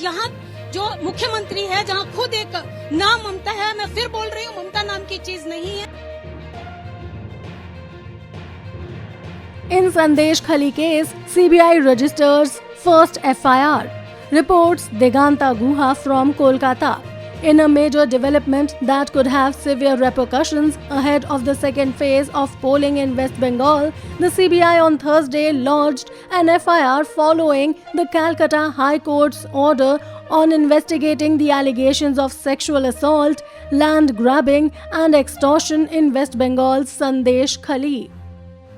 यहाँ जो मुख्यमंत्री है, जहाँ खुद एक नाम ममता है, मैं फिर बोल रही हूँ ममता नाम की चीज नहीं है। In Sandesh Khali case, CBI registers first FIR, reports Diganta Guha from Kolkata. In a major development that could have severe repercussions ahead of the second phase of polling in West Bengal, the CBI on Thursday lodged an FIR following the Calcutta High Court's order on investigating the allegations of sexual assault, land grabbing and extortion in West Bengal's Sandesh Khali.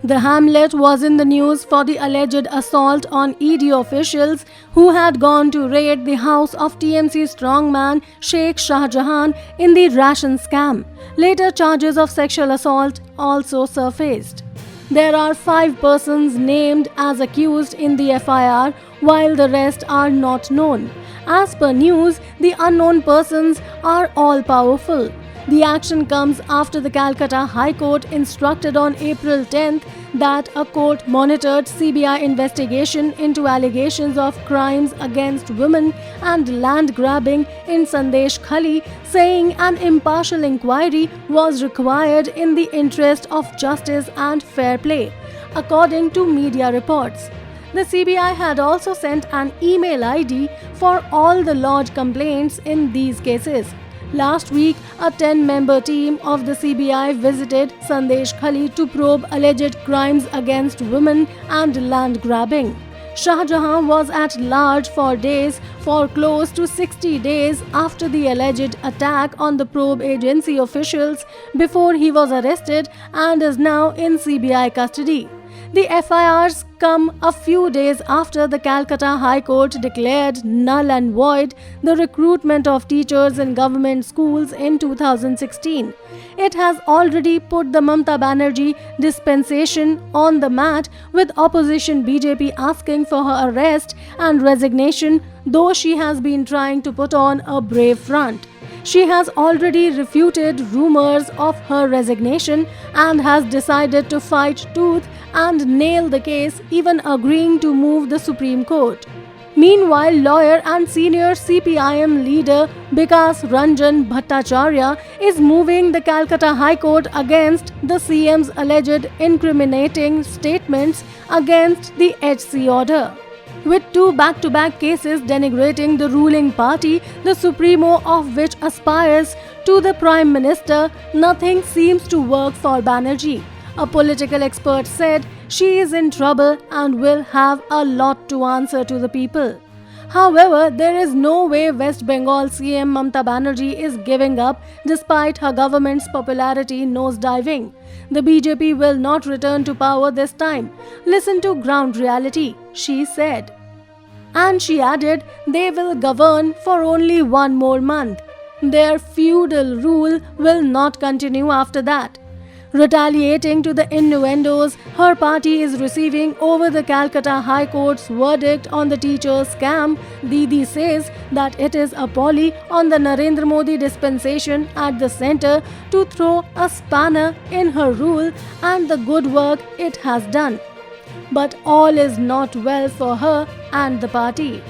The hamlet was in the news for the alleged assault on ED officials who had gone to raid the house of TMC strongman Sheikh Shah Jahan in the ration scam. Later charges of sexual assault also surfaced. There are 5 persons named as accused in the FIR, while the rest are not known. As per news, the unknown persons are all powerful. The action comes after the Calcutta High Court instructed on April 10th that a court-monitored CBI investigation into allegations of crimes against women and land grabbing in Sandesh Khali, saying an impartial inquiry was required in the interest of justice and fair play, according to media reports. The CBI had also sent an email ID for all the lodged complaints in these cases. Last week, a 10-member team of the CBI visited Sandesh Khali to probe alleged crimes against women and land grabbing. Shah Jahan was at large for days for close to 60 days after the alleged attack on the probe agency officials before he was arrested and is now in CBI custody. The FIRs come a few days after the Calcutta High Court declared null and void the recruitment of teachers in government schools in 2016. It has already put the Mamata Banerjee dispensation on the mat, with opposition BJP asking for her arrest and resignation, though she has been trying to put on a brave front. She has already refuted rumors of her resignation and has decided to fight tooth and nail the case, even agreeing to move the Supreme Court. Meanwhile, lawyer and senior CPIM leader Bikas Ranjan Bhattacharya is moving the Calcutta High Court against the CM's alleged incriminating statements against the HC order. With 2 back-to-back cases denigrating the ruling party, the supremo of which aspires to the Prime Minister, nothing seems to work for Banerjee. A political expert said she is in trouble and will have a lot to answer to the people. However, there is no way West Bengal CM Mamata Banerjee is giving up despite her government's popularity nosediving. The BJP will not return to power this time. Listen to ground reality, she said. And she added they will govern for only 1 more month. Their feudal rule will not continue after that. Retaliating to the innuendos her party is receiving over the Calcutta High Court's verdict on the teachers' scam, Didi says that it is a poly on the Narendra Modi dispensation at the centre to throw a spanner in her rule and the good work it has done. But all is not well for her and the party.